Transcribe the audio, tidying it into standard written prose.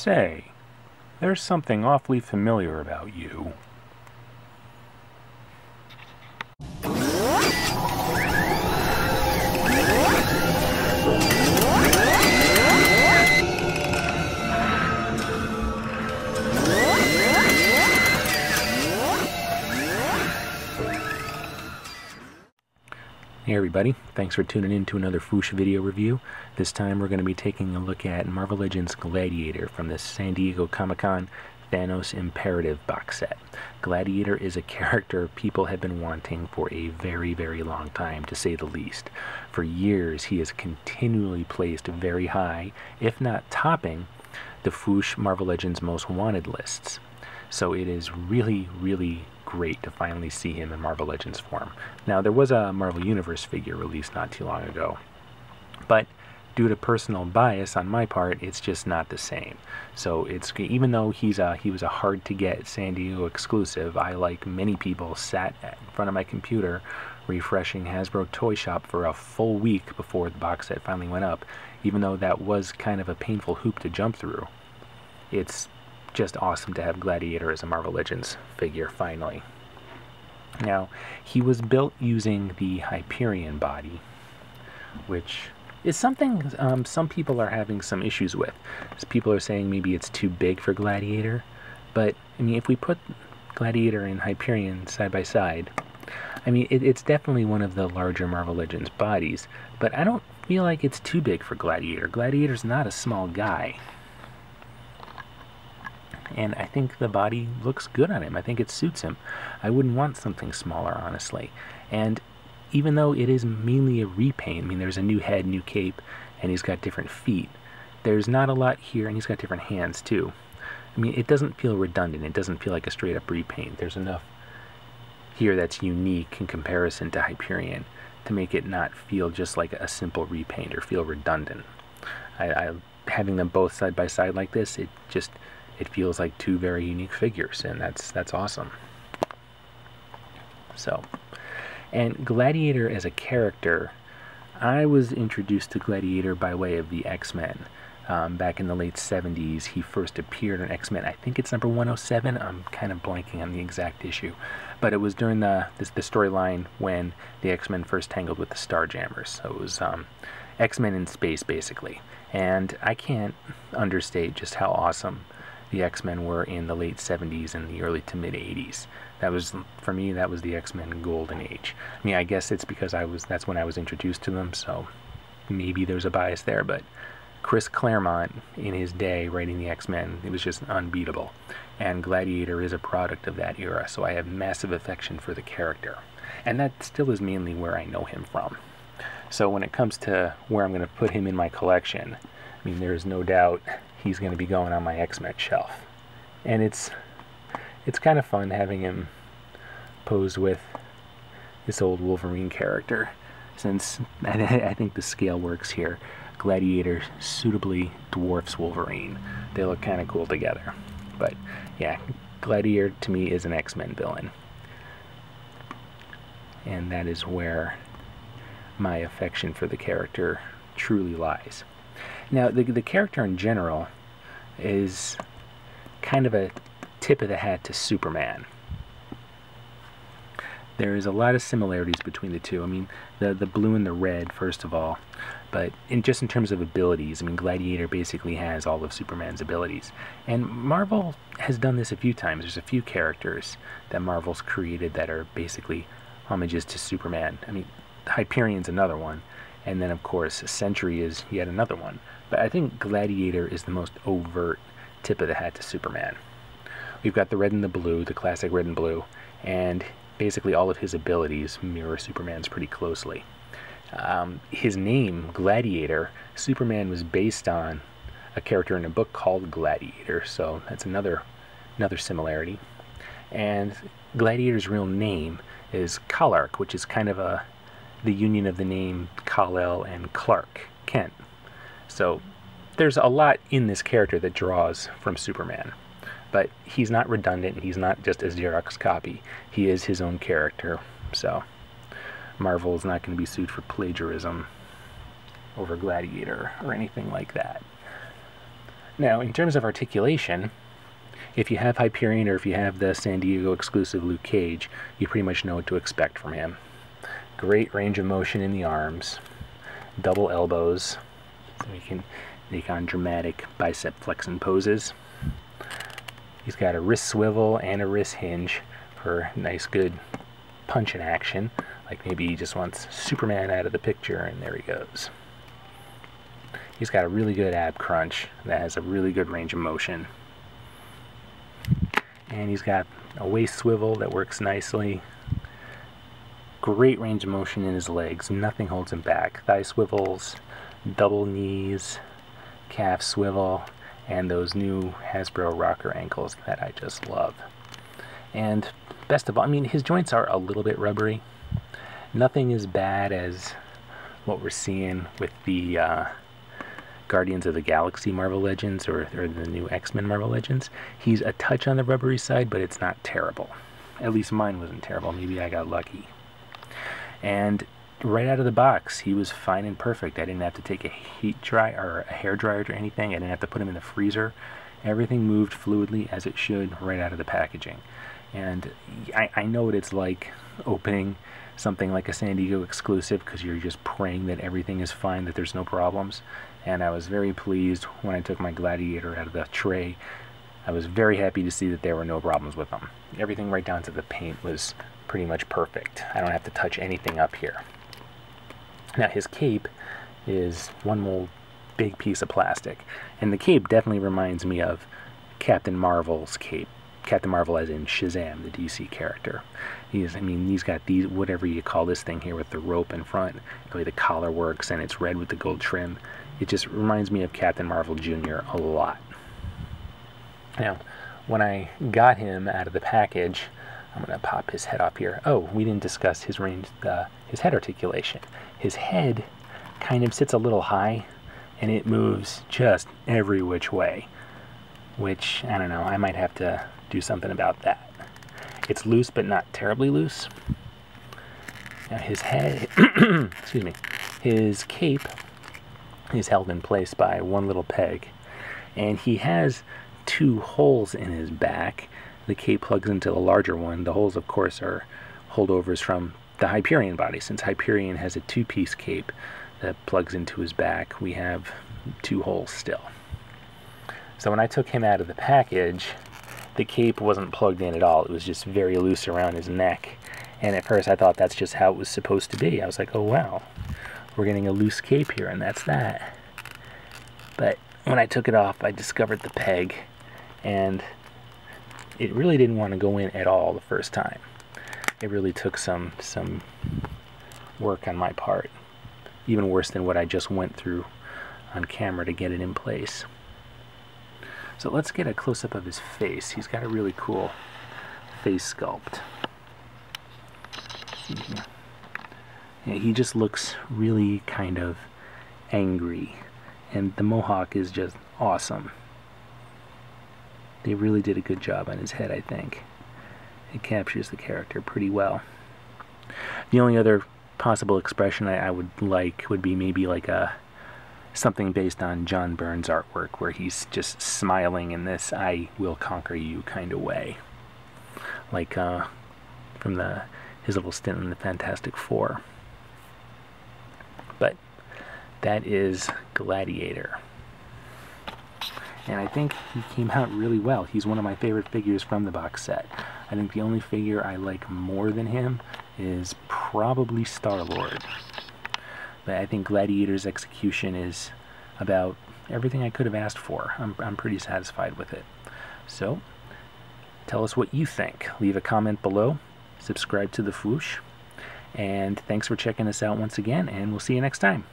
Say, there's something awfully familiar about you. Hey everybody, thanks for tuning in to another Foosh video review. This time we're going to be taking a look at Marvel Legends Gladiator from the San Diego Comic-Con Thanos Imperative box set. Gladiator is a character people have been wanting for a very, very long time, to say the least. For years he is continually placed very high, if not topping, the Foosh Marvel Legends Most Wanted lists. So it is really, really great to finally see him in Marvel Legends form. Now, there was a Marvel Universe figure released not too long ago, but due to personal bias on my part, it's just not the same. So it's, even though he was a hard-to-get San Diego exclusive, I, like many people, sat in front of my computer refreshing Hasbro Toy Shop for a full week before the box set finally went up, even though that was kind of a painful hoop to jump through. It's just awesome to have Gladiator as a Marvel Legends figure finally. Now, he was built using the Hyperion body, which is something some people are having some issues with. People are saying maybe it's too big for Gladiator, but I mean, if we put Gladiator and Hyperion side by side, I mean, it's definitely one of the larger Marvel Legends bodies, but I don't feel like it's too big for Gladiator. Gladiator's not a small guy. And I think the body looks good on him. I think it suits him. I wouldn't want something smaller, honestly. And even though it is mainly a repaint, I mean, there's a new head, new cape, and he's got different feet. There's not a lot here, and he's got different hands, too. I mean, it doesn't feel redundant. It doesn't feel like a straight-up repaint. There's enough here that's unique in comparison to Hyperion to make it not feel just like a simple repaint or feel redundant. Having them both side by side like this, it feels like two very unique figures, and that's awesome. So, and Gladiator as a character, I was introduced to Gladiator by way of the X-Men. Back in the late 70s, he first appeared in X-Men. I think it's number 107. I'm kind of blanking on the exact issue. But it was during the storyline when the X-Men first tangled with the Starjammers. So it was X-Men in space, basically. And I can't understate just how awesome the X-Men were in the late 70s and the early to mid 80s. That was, for me, that was the X-Men golden age. I mean, I guess it's because that's when I was introduced to them, so maybe there's a bias there, but Chris Claremont, in his day, writing the X-Men, it was just unbeatable. And Gladiator is a product of that era, so I have massive affection for the character. And that still is mainly where I know him from. So when it comes to where I'm going to put him in my collection, I mean, there's no doubt he's going to be going on my X-Men shelf. And it's kind of fun having him posed with this old Wolverine character, since I think the scale works here. Gladiator suitably dwarfs Wolverine. They look kind of cool together. But yeah, Gladiator to me is an X-Men villain. And that is where my affection for the character truly lies. Now, the character in general is kind of a tip of the hat to Superman. There is a lot of similarities between the two. I mean, the blue and the red, first of all, but just in terms of abilities, I mean, Gladiator basically has all of Superman's abilities. And Marvel has done this a few times. There's a few characters that Marvel's created that are basically homages to Superman. I mean, Hyperion's another one, and then, of course, Sentry is yet another one. But I think Gladiator is the most overt tip of the hat to Superman. We've got the red and the blue, the classic red and blue, and basically all of his abilities mirror Superman's pretty closely. His name, Gladiator, Superman was based on a character in a book called Gladiator, so that's another similarity. And Gladiator's real name is Kal-El, which is kind of the union of the name Kal-El and Clark Kent. So there's a lot in this character that draws from Superman. But he's not redundant, and he's not just a Xerox copy. He is his own character, so Marvel is not going to be sued for plagiarism over Gladiator or anything like that. Now, in terms of articulation, if you have Hyperion or if you have the San Diego exclusive Luke Cage, you pretty much know what to expect from him. Great range of motion in the arms, double elbows, so he can take on dramatic bicep flexing poses. He's got a wrist swivel and a wrist hinge for nice good punch in action, like maybe he just wants Superman out of the picture, and there he goes. He's got a really good ab crunch that has a really good range of motion. And he's got a waist swivel that works nicely. Great range of motion in his legs. Nothing holds him back. Thigh swivels, double knees, calf swivel, and those new Hasbro rocker ankles that I just love. And best of all, I mean, his joints are a little bit rubbery. Nothing as bad as what we're seeing with the Guardians of the Galaxy Marvel Legends or the new X-Men Marvel Legends. He's a touch on the rubbery side, but it's not terrible. At least mine wasn't terrible. Maybe I got lucky. And right out of the box, he was fine and perfect. I didn't have to take a heat dry or a hair dryer or anything. I didn't have to put him in the freezer. Everything moved fluidly as it should right out of the packaging. And I know what it's like opening something like a San Diego exclusive, because you're just praying that everything is fine, that there's no problems. And I was very pleased when I took my Gladiator out of the tray. I was very happy to see that there were no problems with them. Everything right down to the paint was pretty much perfect. I don't have to touch anything up here. Now his cape is one more big piece of plastic, and the cape definitely reminds me of Captain Marvel's cape. Captain Marvel as in Shazam, the DC character. He's got these, whatever you call this thing here with the rope in front, the way the collar works, and it's red with the gold trim. It just reminds me of Captain Marvel Jr. a lot. Now, when I got him out of the package, I'm going to pop his head off here. Oh, we didn't discuss his range, his head articulation. His head kind of sits a little high, and it moves just every which way, which, I don't know, I might have to do something about that. It's loose, but not terribly loose. Now his head, excuse me, his cape is held in place by one little peg, and he has two holes in his back. The cape plugs into the larger one. The holes, of course, are holdovers from the Hyperion body. Since Hyperion has a two-piece cape that plugs into his back, we have two holes still. So when I took him out of the package, the cape wasn't plugged in at all. It was just very loose around his neck. And at first I thought that's just how it was supposed to be. I was like, oh wow, we're getting a loose cape here, and that's that. But when I took it off, I discovered the peg, and it really didn't want to go in at all the first time. It really took some work on my part. Even worse than what I just went through on camera to get it in place. So let's get a close-up of his face. He's got a really cool face sculpt. Yeah, he just looks really kind of angry, and the mohawk is just awesome. They really did a good job on his head, I think. It captures the character pretty well. The only other possible expression I would like would be maybe like something based on John Byrne's artwork, where he's just smiling in this "I will conquer you" kind of way, like from his little stint in the Fantastic Four. But that is Gladiator, and I think he came out really well. He's one of my favorite figures from the box set. I think the only figure I like more than him is probably Star-Lord. But I think Gladiator's execution is about everything I could have asked for. I'm pretty satisfied with it. So, tell us what you think. Leave a comment below. Subscribe to the Fwoosh. And thanks for checking us out once again, and we'll see you next time.